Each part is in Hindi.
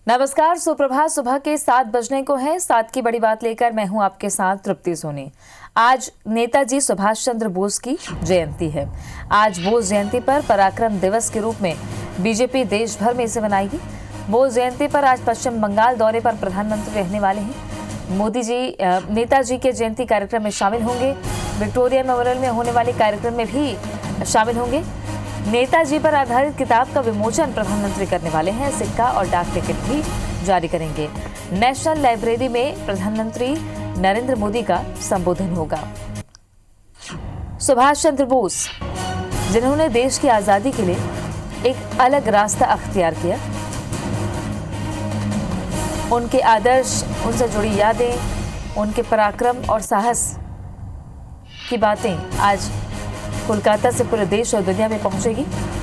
नमस्कार, सुप्रभात। सुबह के 7 बजने को है। 7 की बड़ी बात लेकर मैं हूं आपके साथ तृप्ति सोनी। आज नेताजी सुभाष चंद्र बोस की जयंती है। आज बोस जयंती पर पराक्रम दिवस के रूप में बीजेपी देश भर में इसे मनाएगी। बोस जयंती पर आज पश्चिम बंगाल दौरे पर प्रधानमंत्री रहने वाले हैं। मोदी जी नेताजी के जयंती कार्यक्रम में शामिल होंगे। विक्टोरिया मेमोरियल में होने वाले कार्यक्रम में भी शामिल होंगे। नेताजी पर आधारित किताब का विमोचन प्रधानमंत्री करने वाले हैं। सिक्का और डाक टिकट भी जारी करेंगे। नेशनल लाइब्रेरी में प्रधानमंत्री नरेंद्र मोदी का संबोधन होगा। सुभाष चंद्र बोस, जिन्होंने देश की आजादी के लिए एक अलग रास्ता अख्तियार किया, उनके आदर्श, उनसे जुड़ी यादें, उनके पराक्रम और साहस की बातें आज कोलकाता से पूरे देश और दुनिया में पहुंचेगी।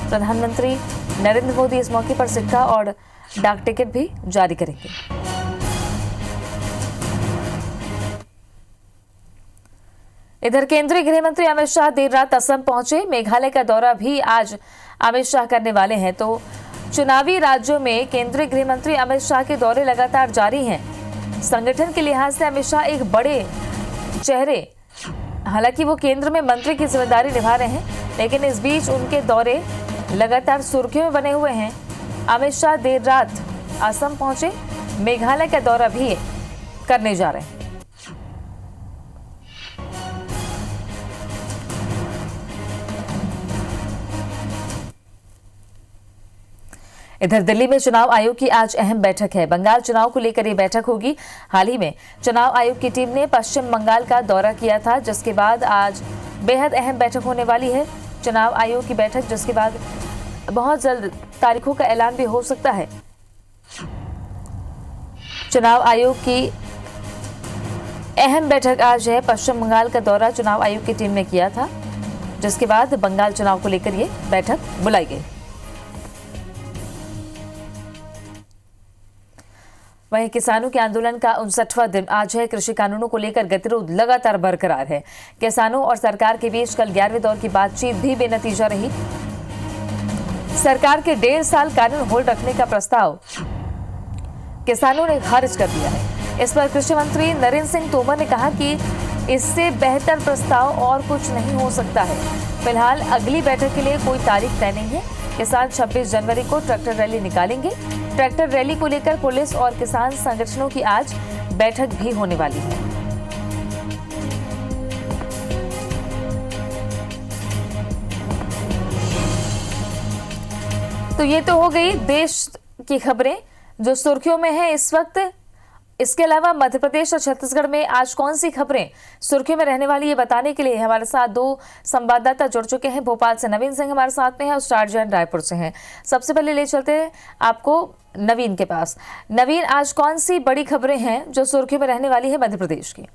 प्रधानमंत्री नरेंद्र मोदी इस मौके पर सिक्का और डाक टिकट भी जारी करेंगे। इधर केंद्रीय गृह मंत्री अमित शाह देर रात असम पहुंचे। मेघालय का दौरा भी आज अमित शाह करने वाले हैं। तो चुनावी राज्यों में केंद्रीय गृह मंत्री अमित शाह के दौरे लगातार जारी हैं। संगठन के लिहाज से अमित शाह एक बड़े चेहरे, हालांकि वो केंद्र में मंत्री की जिम्मेदारी निभा रहे हैं, लेकिन इस बीच उनके दौरे लगातार सुर्खियों में बने हुए हैं। अमित शाह देर रात असम पहुंचे। मेघालय का दौरा भी करने जा रहे हैं। इधर दिल्ली में चुनाव आयोग की आज अहम बैठक है। बंगाल चुनाव को लेकर ये बैठक होगी। हाल ही में चुनाव आयोग की टीम ने पश्चिम बंगाल का दौरा किया था, जिसके बाद आज बेहद अहम बैठक होने वाली है। चुनाव आयोग की बैठक, जिसके बाद बहुत जल्द तारीखों का ऐलान भी हो सकता है। चुनाव आयोग की अहम बैठक आज है। पश्चिम बंगाल का दौरा चुनाव आयोग की टीम ने किया था, जिसके बाद बंगाल चुनाव को लेकर ये बैठक बुलाई गई। वहीं किसानों के आंदोलन का 59वां दिन आज है। कृषि कानूनों को लेकर गतिरोध लगातार बरकरार है। किसानों और सरकार के बीच कल 11वें दौर की बातचीत भी बेनतीजा रही। सरकार के 1.5 साल कानून होल्ड रखने का प्रस्ताव किसानों ने खारिज कर दिया है। इस पर कृषि मंत्री नरेंद्र सिंह तोमर ने कहा कि इससे बेहतर प्रस्ताव और कुछ नहीं हो सकता है। फिलहाल अगली बैठक के लिए कोई तारीख तय नहीं है। किसान 26 जनवरी को ट्रैक्टर रैली निकालेंगे। ट्रैक्टर रैली को लेकर पुलिस और किसान संगठनों की आज बैठक भी होने वाली है। तो ये तो हो गई देश की खबरें जो सुर्खियों में है इस वक्त। इसके अलावा मध्य प्रदेश और छत्तीसगढ़ में आज कौन सी खबरें सुर्खियों में रहने वाली, ये बताने के लिए हमारे साथ 2 संवाददाता जुड़ चुके हैं। भोपाल से नवीन सिंह हमारे साथ में है और स्टार जैन रायपुर से हैं। सबसे पहले ले चलते हैं आपको नवीन के पास। नवीन, आज कौन सी बड़ी खबरें हैं जो सुर्खियों में रहने वाली है मध्य प्रदेश की?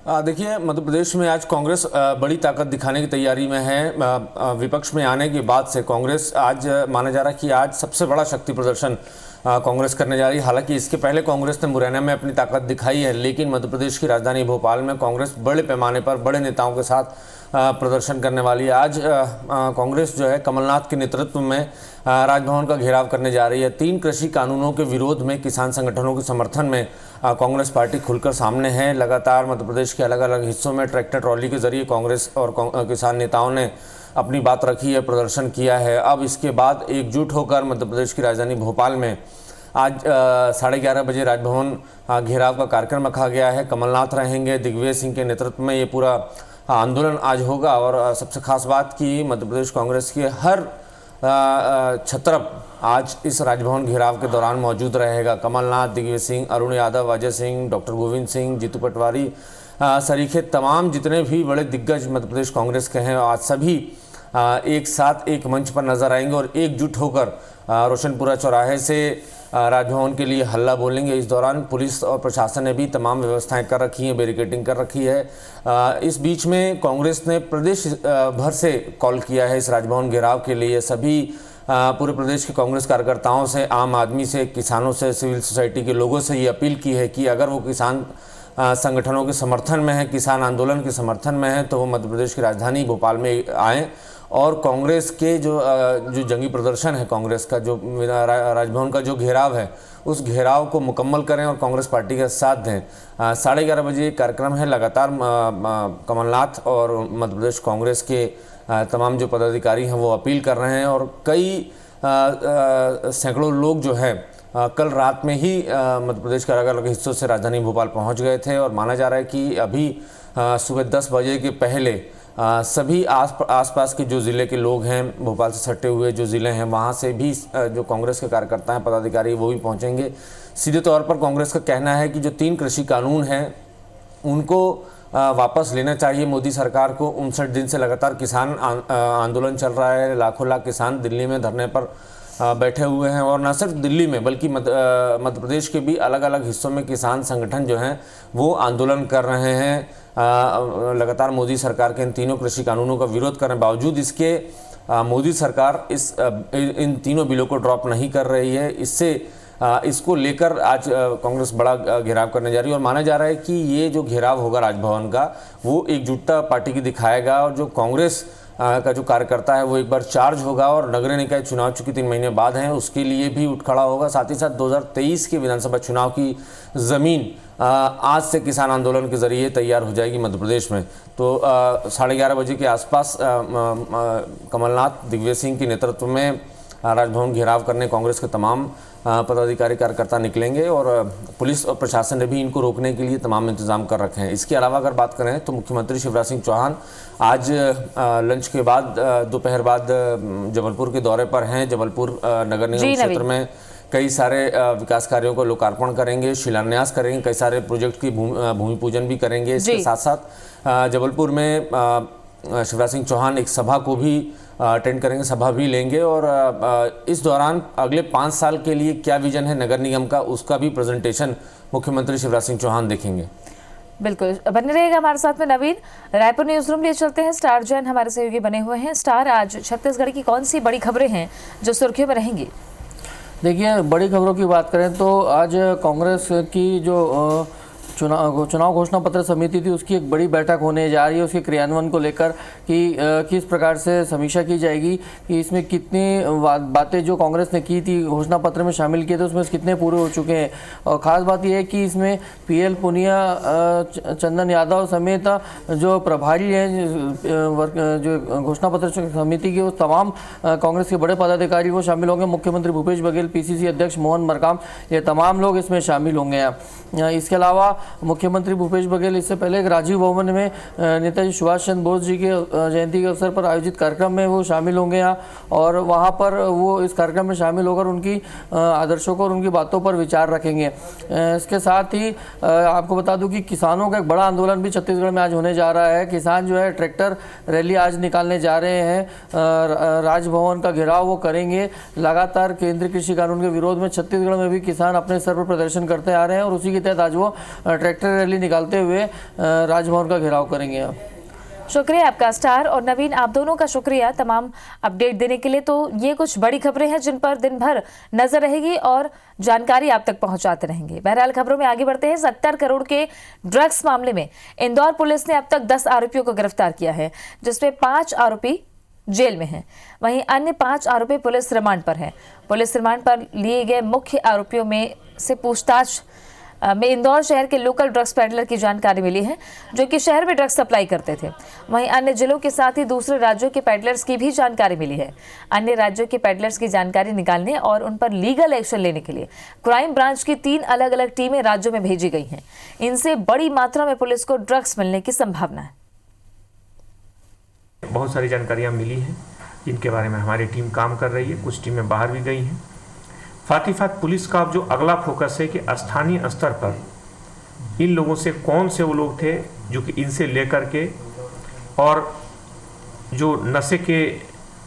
देखिए, मध्य प्रदेश में आज कांग्रेस बड़ी ताकत दिखाने की तैयारी में है। विपक्ष में आने के बाद से कांग्रेस आज माना जा रहा है कि आज सबसे बड़ा शक्ति प्रदर्शन कांग्रेस करने जा रही है। हालांकि इसके पहले कांग्रेस ने मुरैना में अपनी ताकत दिखाई है, लेकिन मध्य प्रदेश की राजधानी भोपाल में कांग्रेस बड़े पैमाने पर बड़े नेताओं के साथ प्रदर्शन करने वाली है। आज कांग्रेस जो है कमलनाथ के नेतृत्व में राजभवन का घेराव करने जा रही है। 3 कृषि कानूनों के विरोध में किसान संगठनों के समर्थन में कांग्रेस पार्टी खुलकर सामने है। लगातार मध्य प्रदेश के अलग अलग हिस्सों में ट्रैक्टर ट्रॉली के जरिए कांग्रेस और किसान नेताओं ने अपनी बात रखी है, प्रदर्शन किया है। अब इसके बाद एकजुट होकर मध्य प्रदेश की राजधानी भोपाल में आज 11:30 बजे राजभवन घेराव का कार्यक्रम रखा गया है। कमलनाथ रहेंगे, दिग्विजय सिंह के नेतृत्व में ये पूरा आंदोलन आज होगा। और सबसे खास बात कि मध्य प्रदेश कांग्रेस के हर छत्रप आज इस राजभवन घेराव के दौरान मौजूद रहेगा। कमलनाथ, दिग्विजय सिंह, अरुण यादव, अजय सिंह, डॉक्टर गोविंद सिंह, जीतू पटवारी सरीखे तमाम जितने भी बड़े दिग्गज मध्य प्रदेश कांग्रेस के हैं, आज सभी एक साथ एक मंच पर नजर आएंगे और एकजुट होकर रोशनपुरा चौराहे से राजभवन के लिए हल्ला बोलेंगे। इस दौरान पुलिस और प्रशासन ने भी तमाम व्यवस्थाएं कर रखी हैं, बैरिकेडिंग कर रखी है। इस बीच में कांग्रेस ने प्रदेश भर से कॉल किया है इस राजभवन घेराव के लिए। सभी पूरे प्रदेश के कांग्रेस कार्यकर्ताओं से, आम आदमी से, किसानों से, सिविल सोसाइटी के लोगों से ये अपील की है कि अगर वो किसान संगठनों के समर्थन में है, किसान आंदोलन के समर्थन में है, तो वो मध्य प्रदेश की राजधानी भोपाल में आएँ और कांग्रेस के जो जंगी प्रदर्शन है, कांग्रेस का जो राजभवन का जो घेराव है, उस घेराव को मुकम्मल करें और कांग्रेस पार्टी का साथ दें। 11:30 बजे कार्यक्रम है। लगातार कमलनाथ और मध्य प्रदेश कांग्रेस के तमाम जो पदाधिकारी हैं वो अपील कर रहे हैं और कई सैकड़ों लोग जो है कल रात में ही मध्य प्रदेश के अलग अलग हिस्सों से राजधानी भोपाल पहुंच गए थे और माना जा रहा है कि अभी सुबह 10 बजे के पहले सभी आसपास के जो ज़िले के लोग हैं, भोपाल से सटे हुए जो ज़िले हैं, वहाँ से भी जो कांग्रेस के कार्यकर्ता हैं, पदाधिकारी, वो भी पहुँचेंगे। सीधे तौर पर कांग्रेस का कहना है कि जो 3 कृषि कानून हैं उनको वापस लेना चाहिए मोदी सरकार को। 59 दिन से लगातार किसान आंदोलन चल रहा है। लाखों लाख किसान दिल्ली में धरने पर बैठे हुए हैं और न सिर्फ दिल्ली में बल्कि मध्य प्रदेश के भी अलग अलग हिस्सों में किसान संगठन जो हैं वो आंदोलन कर रहे हैं। लगातार मोदी सरकार के इन तीनों कृषि कानूनों का विरोध करने बावजूद इसके मोदी सरकार इन तीनों बिलों को ड्रॉप नहीं कर रही है। इसको लेकर आज कांग्रेस बड़ा घेराव करने जा रही है और माना जा रहा है कि ये जो घेराव होगा राजभवन का वो एकजुटता पार्टी की दिखाएगा और जो कांग्रेस का जो कार्यकर्ता है वो एक बार चार्ज होगा और नगरीय निकाय चुनाव चूंकि 3 महीने बाद हैं उसके लिए भी उठ खड़ा होगा। साथ ही साथ 2023 के विधानसभा चुनाव की ज़मीन आज से किसान आंदोलन के जरिए तैयार हो जाएगी मध्य प्रदेश में। तो 11:30 बजे के आसपास कमलनाथ दिग्विजय सिंह के नेतृत्व में राजभवन घेराव करने कांग्रेस के तमाम पदाधिकारी कार्यकर्ता निकलेंगे और पुलिस और प्रशासन ने भी इनको रोकने के लिए तमाम इंतजाम कर रखे हैं। इसके अलावा अगर बात करें तो मुख्यमंत्री शिवराज सिंह चौहान आज लंच के बाद दोपहर बाद जबलपुर के दौरे पर हैं। जबलपुर नगर निगम क्षेत्र में कई सारे विकास कार्यों को लोकार्पण करेंगे, शिलान्यास करेंगे, कई सारे प्रोजेक्ट की भूमि पूजन भी करेंगे। इसके साथ साथ जबलपुर में शिवराज सिंह चौहान एक सभा को भी अटेंड करेंगे, सभा भी लेंगे और इस दौरान अगले 5 साल के लिए क्या विजन है नगर निगम का उसका भी प्रेजेंटेशन मुख्यमंत्री शिवराज सिंह चौहान देखेंगे। बिल्कुल बने रहेगा हमारे साथ में नवीन। रायपुर न्यूज रूम लिए चलते हैं। स्टार जैन हमारे सहयोगी बने हुए हैं। स्टार, आज छत्तीसगढ़ की कौन सी बड़ी खबरें हैं जो सुर्खियों में रहेंगी? देखिए, बड़ी खबरों की बात करें तो आज कांग्रेस की जो चुनाव घोषणा पत्र समिति थी उसकी एक बड़ी बैठक होने जा रही है उसके क्रियान्वयन को लेकर कि किस प्रकार से समीक्षा की जाएगी कि इसमें कितनी बातें जो कांग्रेस ने की थी घोषणा पत्र में शामिल किए थे उसमें कितने पूरे हो चुके हैं। और ख़ास बात यह है कि इसमें PL पुनिया, चंदन यादव समेत जो प्रभारी हैं जो घोषणा पत्र समिति के वो तमाम कांग्रेस के बड़े पदाधिकारी वो शामिल होंगे। मुख्यमंत्री भूपेश बघेल, PCC अध्यक्ष मोहन मरकाम, ये तमाम लोग इसमें शामिल होंगे। इसके अलावा मुख्यमंत्री भूपेश बघेल इससे पहले एक राजीव भवन में नेताजी सुभाष चंद्र बोस जी के जयंती के अवसर पर आयोजित कार्यक्रम में वो शामिल होंगे यहाँ और वहाँ पर वो इस कार्यक्रम में शामिल होकर उनकी आदर्शों को और उनकी बातों पर विचार रखेंगे। इसके साथ ही आपको बता दूं कि किसानों का एक बड़ा आंदोलन भी छत्तीसगढ़ में आज होने जा रहा है। किसान जो है ट्रैक्टर रैली आज निकालने जा रहे हैं, राजभवन का घेराव वो करेंगे। लगातार केंद्रीय कृषि कानून के विरोध में छत्तीसगढ़ में भी किसान अपने स्तर पर प्रदर्शन करते आ रहे हैं और उसी के तहत आज वो ट्रैक्टर रैली निकालते हुए राजभवन का घेराव करेंगे। शुक्रिया आपका स्टार। और नवीन, आप दोनों का शुक्रिया तमाम अपडेट देने के लिए। तो ये कुछ बड़ी खबरें हैं जिन पर दिन भर नजर रहेगी और जानकारी आप तक पहुंचाते रहेंगे। बहरहाल खबरों में आगे बढ़ते हैं। 70 करोड़ के ड्रग्स मामले में इंदौर पुलिस ने अब तक 10 आरोपियों को गिरफ्तार किया है, जिसमें 5 आरोपी जेल में हैं। वहीं अन्य 5 आरोपी पुलिस रिमांड पर हैं। पुलिस रिमांड पर लिए गए मुख्य आरोपियों में से पूछताछ में इंदौर शहर के लोकल ड्रग्स पेडलर की जानकारी मिली है, जो कि शहर में ड्रग्स सप्लाई करते थे। वहीं अन्य जिलों के साथ ही दूसरे राज्यों के पेडलर्स की भी जानकारी मिली है। अन्य राज्यों के पेडलर्स की जानकारी निकालने और उन पर लीगल एक्शन लेने के लिए क्राइम ब्रांच की 3 अलग अलग टीमें राज्यों में भेजी गई हैं। इनसे बड़ी मात्रा में पुलिस को ड्रग्स मिलने की संभावना है। बहुत सारी जानकारियाँ मिली हैं जिनके बारे में हमारी टीम काम कर रही है। कुछ टीमें बाहर भी गई हैं। साथ ही साथ पुलिस का अब जो अगला फोकस है कि स्थानीय स्तर पर इन लोगों से कौन से वो लोग थे जो कि इनसे लेकर के और जो नशे के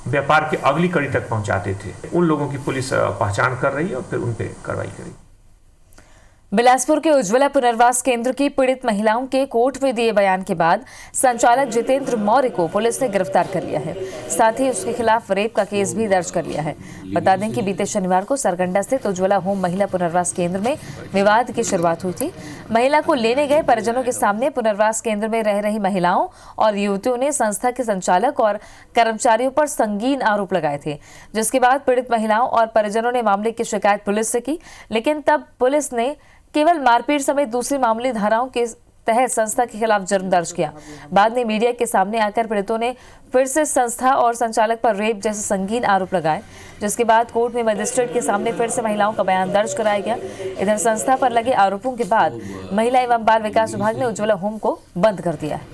व्यापार के अगली कड़ी तक पहुंचाते थे, उन लोगों की पुलिस पहचान कर रही है और फिर उन पे कार्रवाई करेगी। बिलासपुर के उज्ज्वला पुनर्वास केंद्र की पीड़ित महिलाओं के कोर्ट में दिए बयान के बाद संचालक जितेंद्र मौर्य को पुलिस ने गिरफ्तार कर लिया है। साथ ही उसके खिलाफ रेप का केस भी दर्ज कर लिया है। बता दें कि बीते शनिवार को सरगंडा स्थित उज्ज्वला होम महिला पुनर्वास केंद्र में विवाद की शुरुआत हुई थी। महिला को लेने गए परिजनों के सामने पुनर्वास केंद्र में रह रही महिलाओं और युवतियों ने संस्था के संचालक और कर्मचारियों पर संगीन आरोप लगाए थे, जिसके बाद पीड़ित महिलाओं और परिजनों ने मामले की शिकायत पुलिस से की, लेकिन तब पुलिस ने केवल मारपीट समेत दूसरी मामूली धाराओं के तहत संस्था के खिलाफ जुर्म दर्ज किया। बाद में मीडिया के सामने आकर पीड़ितों ने फिर से संस्था और संचालक पर रेप जैसे संगीन आरोप लगाए, जिसके बाद कोर्ट में मजिस्ट्रेट के सामने फिर से महिलाओं का बयान दर्ज कराया गया। इधर संस्था पर लगे आरोपों के बाद महिला एवं बाल विकास विभाग ने उज्ज्वला होम को बंद कर दिया है।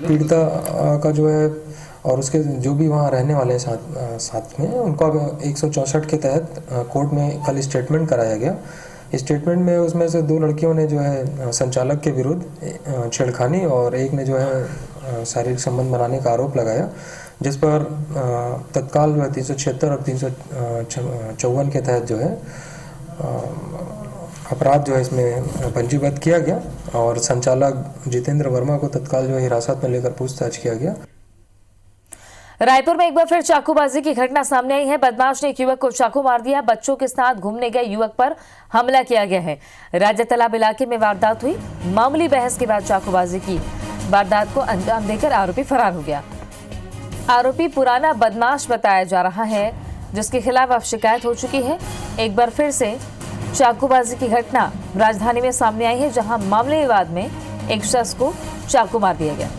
पीड़िता का जो है और उसके जो भी वहाँ रहने वाले हैं साथ में, उनका 164 के तहत कोर्ट में कल स्टेटमेंट कराया गया। स्टेटमेंट में उसमें से 2 लड़कियों ने जो है संचालक के विरुद्ध छेड़खानी और एक ने जो है शारीरिक संबंध बनाने का आरोप लगाया, जिस पर तत्काल 376 और 354 के तहत जो है अपराध जो है इसमें पंजीबद्ध किया गया और संचालक जितेंद्र वर्मा को तत्काल जो है हिरासत में लेकर पूछताछ किया गया। रायपुर में एक बार फिर चाकूबाजी की घटना सामने आई है। बदमाश ने एक युवक को चाकू मार दिया। बच्चों के साथ घूमने गए युवक पर हमला किया गया है। राज्य तालाब इलाके में वारदात हुई। मामूली बहस के बाद चाकूबाजी की वारदात को अंजाम देकर आरोपी फरार हो गया। आरोपी पुराना बदमाश बताया जा रहा है, जिसके खिलाफ अब शिकायत हो चुकी है। एक बार फिर से चाकूबाजी की घटना राजधानी में सामने आई है, जहां मामले विवाद में एक शख्स को चाकू मार दिया गया।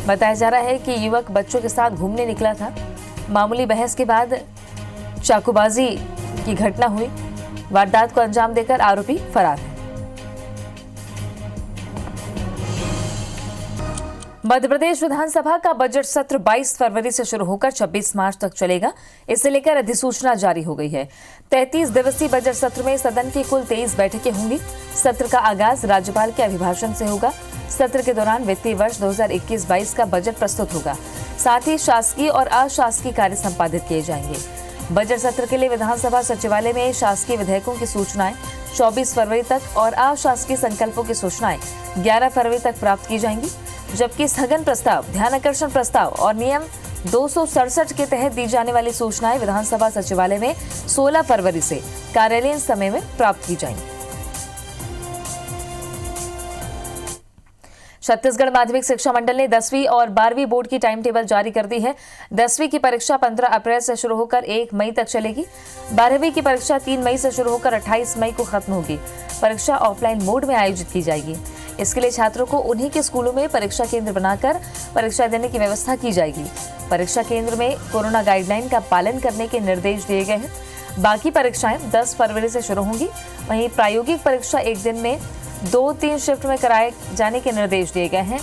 बताया जा रहा है कि युवक बच्चों के साथ घूमने निकला था। मामूली बहस के बाद चाकूबाजी की घटना हुई। वारदात को अंजाम देकर आरोपी फरार है। मध्य प्रदेश विधानसभा का बजट सत्र 22 फरवरी से शुरू होकर 26 मार्च तक चलेगा। इसे लेकर अधिसूचना जारी हो गई है। 33 दिवसीय बजट सत्र में सदन की कुल 23 बैठकें होंगी। सत्र का आगाज राज्यपाल के अभिभाषण से होगा। सत्र के दौरान वित्तीय वर्ष 2021-22 का बजट प्रस्तुत होगा। साथ ही शासकीय और अशासकीय कार्य संपादित किए जाएंगे। बजट सत्र के लिए विधानसभा सचिवालय में शासकीय विधेयकों की सूचनाएं 24 फरवरी तक और अशासकीय संकल्पों की सूचनाएं 11 फरवरी तक प्राप्त की जाएंगी, जबकि स्थगन प्रस्ताव, ध्यानाकर्षण प्रस्ताव और नियम 267 के तहत दी जाने वाली सूचनाएं विधानसभा सचिवालय में 16 फरवरी से कार्यालयीन समय में प्राप्त की जाएंगी। छत्तीसगढ़ माध्यमिक शिक्षा मंडल ने 10वीं और 12वीं बोर्ड की टाइम टेबल जारी कर दी है। 10वीं की परीक्षा 15 अप्रैल से शुरू होकर 1 मई तक चलेगी। 12वीं की परीक्षा 3 मई से शुरू होकर 28 मई को खत्म होगी। परीक्षा ऑफलाइन मोड में आयोजित की जाएगी। इसके लिए छात्रों को उन्हीं के स्कूलों में परीक्षा केंद्र बनाकर परीक्षा देने की व्यवस्था की जाएगी। परीक्षा केंद्र में कोरोना गाइडलाइन का पालन करने के निर्देश दिए गए हैं। बाकी परीक्षाएं 10 फरवरी से शुरू होंगी। वहीं प्रायोगिक परीक्षा एक दिन में 2-3 शिफ्ट में कराए जाने के निर्देश दिए गए हैं।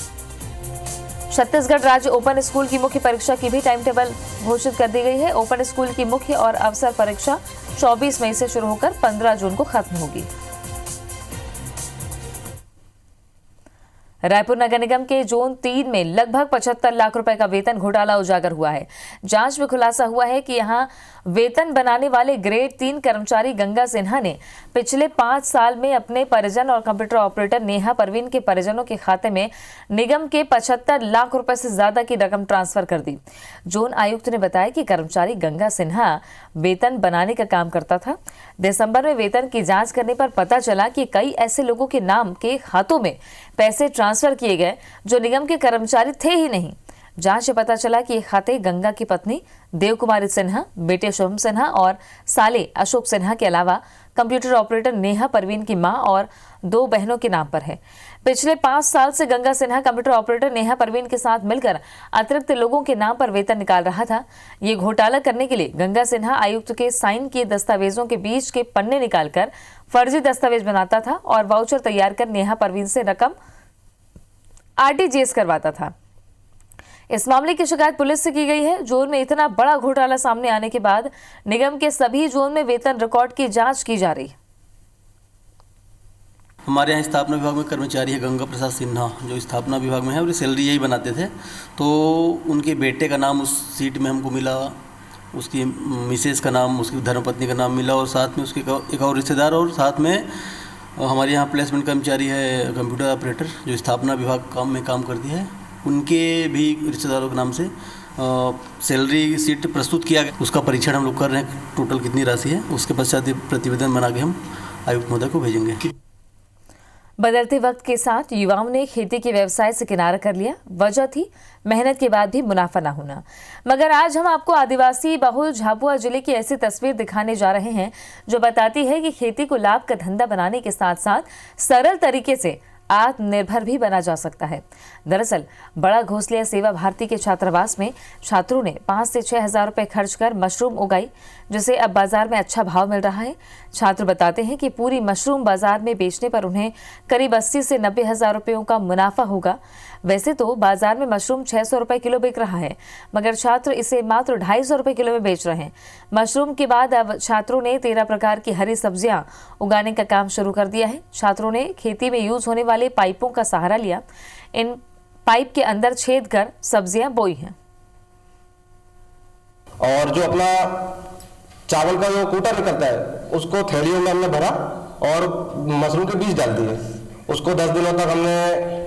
छत्तीसगढ़ राज्य ओपन स्कूल की मुख्य परीक्षा की भी टाइम टेबल घोषित कर दी गई है। ओपन स्कूल की मुख्य और अवसर परीक्षा 24 मई से शुरू होकर 15 जून को खत्म होगी। रायपुर नगर निगम के जोन 3 में लगभग 75 लाख रुपए का वेतन घोटाला उजागर हुआ है। जांच में खुलासा हुआ है कि यहां वेतन बनाने वाले ग्रेड 3 कर्मचारी गंगा सिन्हा ने पिछले 5 साल में अपने परिजन और कंप्यूटर ऑपरेटर नेहा परवीन के परिजनों के खाते में निगम के 75 लाख रुपए से ज्यादा की रकम ट्रांसफर कर दी। जोन आयुक्त ने बताया कि कर्मचारी गंगा सिन्हा वेतन बनाने का काम करता था। दिसंबर में वेतन की जांच करने पर पता चला कि कई ऐसे लोगों के नाम के खातों में पैसे ट्रांसफर किए गए जो निगम के कर्मचारी थे ही नहीं। जांच से पता चला कि ये खाते गंगा की पत्नी देव कुमारी सिन्हा, बेटे शुभम सिन्हा और साले अशोक सिन्हा के अलावा कंप्यूटर ऑपरेटर नेहा परवीन की मां और 2 बहनों के नाम पर है। पिछले 5 साल से गंगा सिन्हा कंप्यूटर ऑपरेटर नेहा परवीन के साथ मिलकर अतिरिक्त लोगों के नाम पर वेतन निकाल रहा था। ये घोटाला करने के लिए गंगा सिन्हा आयुक्त के साइन किए दस्तावेजों के बीच के पन्ने निकालकर फर्जी दस्तावेज बनाता था और वाउचर तैयार कर नेहा परवीन से रकम आरटीजीएस करवाता था। इस मामले की शिकायत पुलिस से की गई है। जोन में इतना बड़ा घोटाला सामने आने के बाद निगम के सभी जोन में वेतन रिकॉर्ड की जांच की जा रही है। हमारे यहाँ स्थापना विभाग में कर्मचारी है गंगा प्रसाद सिन्हा, जो स्थापना विभाग में है और सैलरी यही बनाते थे। तो उनके बेटे का नाम उस सीट में हमको मिला उसकी मिसेस का नाम, उसकी धर्मपत्नी का नाम मिला और साथ में उसके एक और रिश्तेदार और साथ में हमारे यहाँ प्लेसमेंट कर्मचारी है कंप्यूटर ऑपरेटर जो स्थापना विभाग में काम करती है, उनके भी रिश्तेदारों के नाम से सैलरी सीट प्रस्तुत किया गया। उसका परीक्षण हम लोग कर रहे हैं, टोटल कितनी राशि है, उसके पश्चात प्रतिवेदन बना के हम आयुक्त महोदय को भेजेंगे। बदलते वक्त के साथ युवाओं ने खेती के व्यवसाय से किनारा कर लिया। वजह थी मेहनत के बाद भी मुनाफा ना होना। मगर आज हम आपको आदिवासी बहुल झाबुआ जिले की ऐसी तस्वीर दिखाने जा रहे हैं जो बताती है कि खेती को लाभ का धंधा बनाने के साथ साथ सरल तरीके से आत्मनिर्भर भी बना जा सकता है। दरअसल बड़ा घोसलिया सेवा भारती के छात्रावास में छात्रों ने 5 से 6 हजार रुपए खर्च कर मशरूम उगाई, जिसे अब बाजार में अच्छा भाव मिल रहा है। छात्र बताते हैं कि पूरी मशरूम बाजार में बेचने पर उन्हें करीब 80 से 90 हजार रुपयों का मुनाफा होगा। वैसे तो बाजार में मशरूम 600 रुपए किलो बिक रहा है, मगर छात्र इसे मात्र 250 रुपए किलो में बेच रहे हैं। मशरूम के बाद अब छात्रों ने 13 प्रकार की हरी सब्जियां उगाने का काम शुरू कर दिया है। छात्रों ने खेती में यूज होने वाले पाइपों का सहारा लिया। इन पाइप के अंदर छेद कर सब्जियां बोई हैं। और जो अपना चावल का जो कूटा निकलता है उसको थैलियों में हमने भरा और मशरूम के बीज डाल दिए। उसको 10 दिनों तक हमने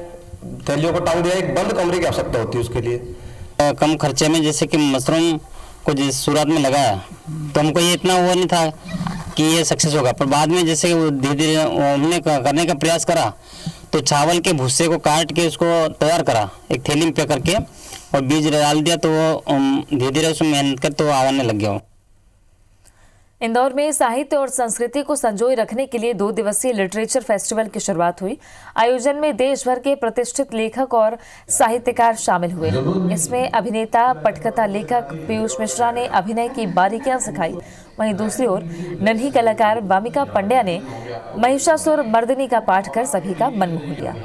थैलियों को टांग दिया। एक बंद कमरे की आवश्यकता होती है उसके लिए। कम खर्चे में जैसे कि मशरूम को जिस शुरुआत में लगाया तो हमको ये इतना हुआ नहीं था कि ये सक्सेस होगा, पर बाद में जैसे धीरे धीरे हमने करने का प्रयास करा तो चावल के भूसे को काट के उसको तैयार करा, एक थैली में पैक करके और बीज डाल दिया, तो वो धीरे धीरे उसमें मेहनत कर तो आने लग गया। इंदौर में साहित्य और संस्कृति को संजोए रखने के लिए 2 दिवसीय लिटरेचर फेस्टिवल की शुरुआत हुई। आयोजन में देश भर के प्रतिष्ठित लेखक और साहित्यकार शामिल हुए। इसमें अभिनेता पटकथा लेखक पीयूष मिश्रा ने अभिनय की बारीकियां सिखाई। वहीं दूसरी ओर नन्ही कलाकार वामिका पंड्या ने महिषासुर मर्दिनी का पाठ कर सभी का मन मोह लिया।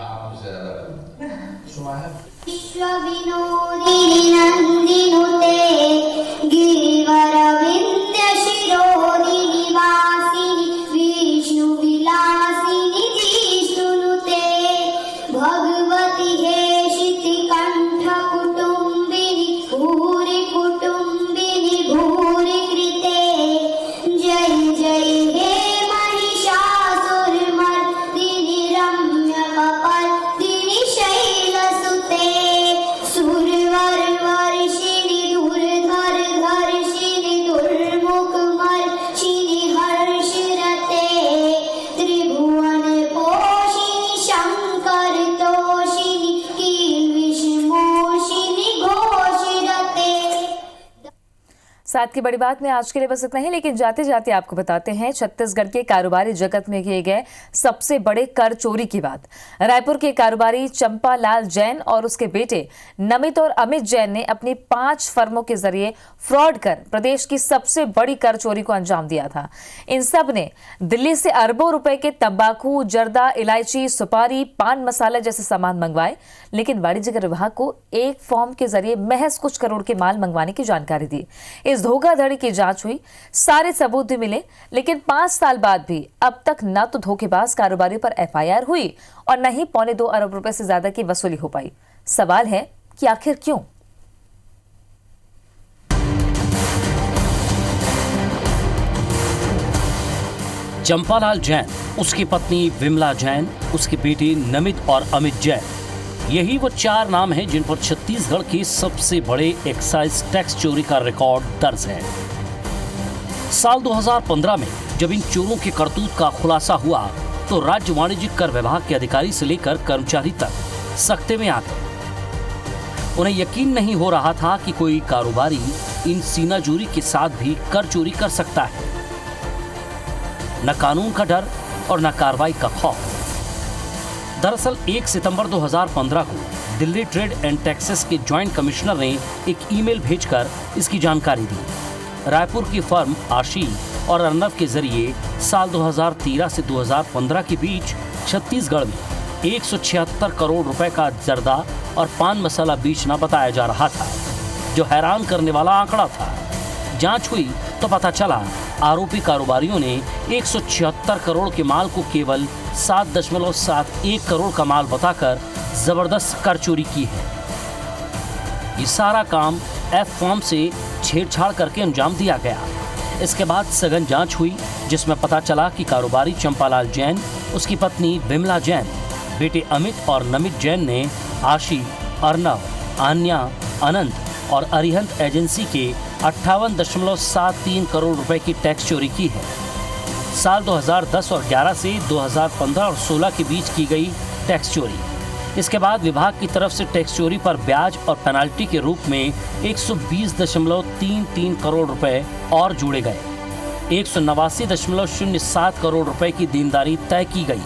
साथ की बड़ी बात में आज के लिए बस इतना ही, लेकिन जाते जाते आपको बताते हैं छत्तीसगढ़ के कारोबारी जगत में किए गए सबसे बड़े कर चोरी की बात। रायपुर के कारोबारी चंपालाल जैन और उसके बेटे नमित और अमित जैन ने अपनी 5 फर्मों के जरिए फ्रॉड कर प्रदेश की सबसे बड़ी कर चोरी को अंजाम दिया था। इन सब ने दिल्ली से अरबों रुपए के तंबाकू, जर्दा, इलायची, सुपारी, पान मसाला जैसे सामान मंगवाए, लेकिन वाणिज्य कर विभाग को एक फॉर्म के जरिए महज कुछ करोड़ के माल मंगवाने की जानकारी दी। इस धोखाधड़ी की जांच हुई, सारे सबूत भी मिले, लेकिन 5 साल बाद भी अब तक न तो धोखेबाज कारोबारी पर एफआईआर हुई और न ही 2.25 अरब रुपए से ज्यादा की वसूली हो पाई। सवाल है कि आखिर क्यों? चंपालाल जैन, उसकी पत्नी विमला जैन, उसके बेटे नमित और अमित जैन, यही वो 4 नाम हैं जिन पर छत्तीसगढ़ के सबसे बड़े एक्साइज टैक्स चोरी का रिकॉर्ड दर्ज है। साल 2015 में जब इन चोरों के करतूत का खुलासा हुआ तो राज्य वाणिज्यिक कर विभाग के अधिकारी से लेकर कर्मचारी तक सख्ते में आ गए। उन्हें यकीन नहीं हो रहा था कि कोई कारोबारी इन सीनाजोरी के साथ भी कर चोरी कर सकता है। न कानून का डर और न कार्रवाई का खौफ। दरअसल 1 सितंबर 2015 को दिल्ली ट्रेड एंड टैक्सेस के ज्वाइंट कमिश्नर ने एक ईमेल भेजकर इसकी जानकारी दी। रायपुर की फर्म आशी और अर्नब के जरिए साल 2013 से 2015 के बीच छत्तीसगढ़ में 176 करोड़ रुपए का जर्दा और पान मसाला बेचना बताया जा रहा था, जो हैरान करने वाला आंकड़ा था। जांच हुई तो पता चला आरोपी कारोबारियों ने 176 करोड़ के माल को केवल 7.71 करोड़ का माल बताकर जबरदस्त कर चोरी की है। ये सारा काम एफ फॉर्म से छेड़छाड़ करके अंजाम दिया गया। इसके बाद सघन जांच हुई, जिसमें पता चला कि कारोबारी चंपालाल जैन, उसकी पत्नी विमला जैन, बेटे अमित और नमित जैन ने आशी, अर्नव, आन्या, अनंत और अरिहंत एजेंसी के 58.73 करोड़ रुपए की टैक्स चोरी की है। साल 2010 और 11 से 2015 और 16 के बीच की गई टैक्स चोरी। इसके बाद विभाग की तरफ से टैक्स चोरी पर ब्याज और पेनाल्टी के रूप में 120.33 करोड़ रुपए और जोड़े गए। 189.07 करोड़ रुपए की देनदारी तय की गई।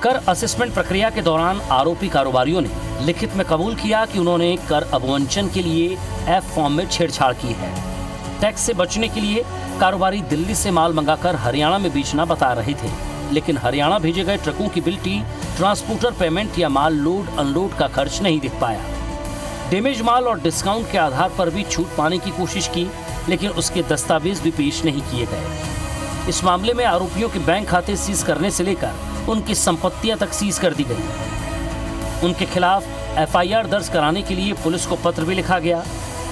कर असेसमेंट प्रक्रिया के दौरान आरोपी कारोबारियों ने लिखित में कबूल किया कि उन्होंने कर अवमंचन के लिए एफ फॉर्म में छेड़छाड़ की है। टैक्स से बचने के लिए कारोबारी दिल्ली से माल मंगाकर हरियाणा में बेचना बता रहे थे, लेकिन हरियाणा भेजे गए ट्रकों की बिल्टी, ट्रांसपोर्टर पेमेंट या माल लोड अनलोड का खर्च नहीं दिख पाया। डैमेज माल और डिस्काउंट के आधार पर भी छूट पाने की कोशिश की, लेकिन उसके दस्तावेज भी पेश नहीं किए गए। इस मामले में आरोपियों के बैंक खाते सीज करने से लेकर उनकी संपत्तियां तक सीज कर दी गई। उनके खिलाफ एफआईआर दर्ज कराने के लिए पुलिस को पत्र भी लिखा गया।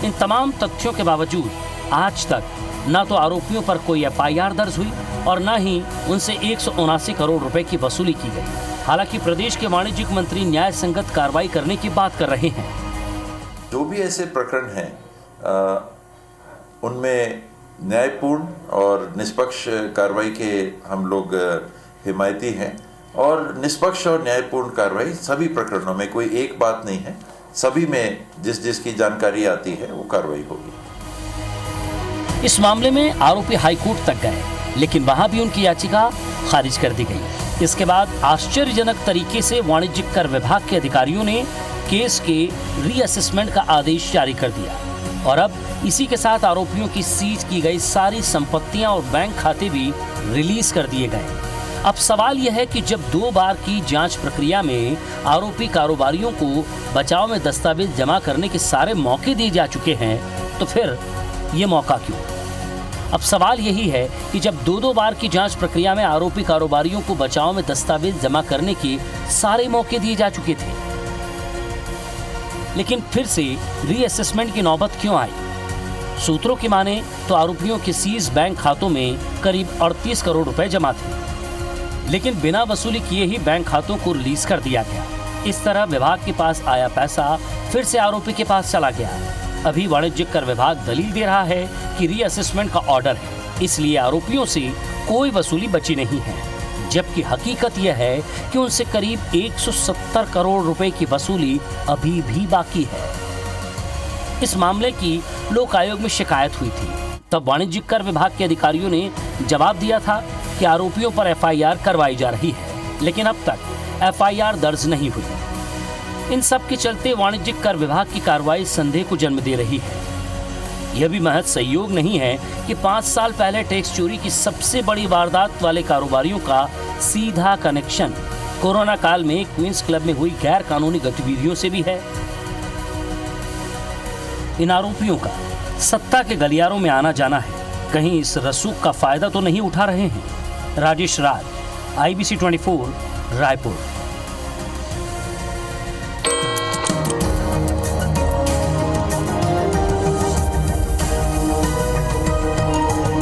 इन तमाम तथ्यों के बावजूद आज तक न तो आरोपियों पर कोई एफआईआर दर्ज हुई और न ही उनसे 179 करोड़ रुपए की वसूली की गई। हालांकि प्रदेश के वाणिज्यिक मंत्री न्याय संगत कार्रवाई करने की बात कर रहे हैं। जो भी ऐसे प्रकरण हैं उनमें न्यायपूर्ण और निष्पक्ष कार्रवाई के हम लोग हिमायती हैं और निष्पक्ष और न्यायपूर्ण कार्रवाई सभी प्रकरणों में, कोई एक बात नहीं है, सभी में जिस जिसकी जानकारी आती है वो कार्रवाई होगी। इस मामले में आरोपी हाईकोर्ट तक गए, लेकिन वहां भी उनकी याचिका खारिज कर दी गई। इसके बाद आश्चर्यजनक तरीके से वाणिज्यिक कर विभाग के अधिकारियों ने केस के रीअसेसमेंट का आदेश जारी कर दिया और अब इसी के साथ आरोपियों की सीज की गई सारी संपत्तियां और बैंक खाते भी रिलीज कर दिए गए। अब सवाल यह है कि जब 2 बार की जांच प्रक्रिया में आरोपी कारोबारियों को बचाव में दस्तावेज जमा करने के सारे मौके दिए जा चुके हैं, तो फिर ये मौका क्यों? अब सवाल यही है कि जब 2 बार की जांच प्रक्रिया में आरोपी कारोबारियों को बचाव में दस्तावेज जमा करने के सारे मौके दिए जा चुके थे, लेकिन फिर से रीअसेसमेंट की नौबत क्यों आई? सूत्रों की माने तो आरोपियों के सीज बैंक खातों में करीब 38 करोड़ रुपए जमा थे, लेकिन बिना वसूली किए ही बैंक खातों को रिलीज कर दिया गया। इस तरह विभाग के पास आया पैसा फिर से आरोपी के पास चला गया। अभी वाणिज्यिक कर विभाग दलील दे रहा है कि रीअसेसमेंट का ऑर्डर है, इसलिए आरोपियों से कोई वसूली बची नहीं है, जबकि हकीकत यह है कि उनसे करीब 170 करोड़ रुपए की वसूली अभी भी बाकी है। इस मामले की लोक आयोग में शिकायत हुई थी, तब वाणिज्यिक कर विभाग के अधिकारियों ने जवाब दिया था कि आरोपियों पर एफआईआर करवाई जा रही है, लेकिन अब तक एफआईआर दर्ज नहीं हुई। इन सब के चलते वाणिज्यिक कर विभाग की कार्रवाई संदेह को जन्म दे रही है। यह भी महज संयोग नहीं है कि 5 साल पहले टैक्स चोरी की सबसे बड़ी वारदात वाले कारोबारियों का सीधा कनेक्शन कोरोना काल में क्वींस क्लब में हुई गैर कानूनी गतिविधियों से भी है। इन आरोपियों का सत्ता के गलियारों में आना जाना है, कहीं इस रसूख का फायदा तो नहीं उठा रहे हैं। राजेश राज, IBC 24, रायपुर।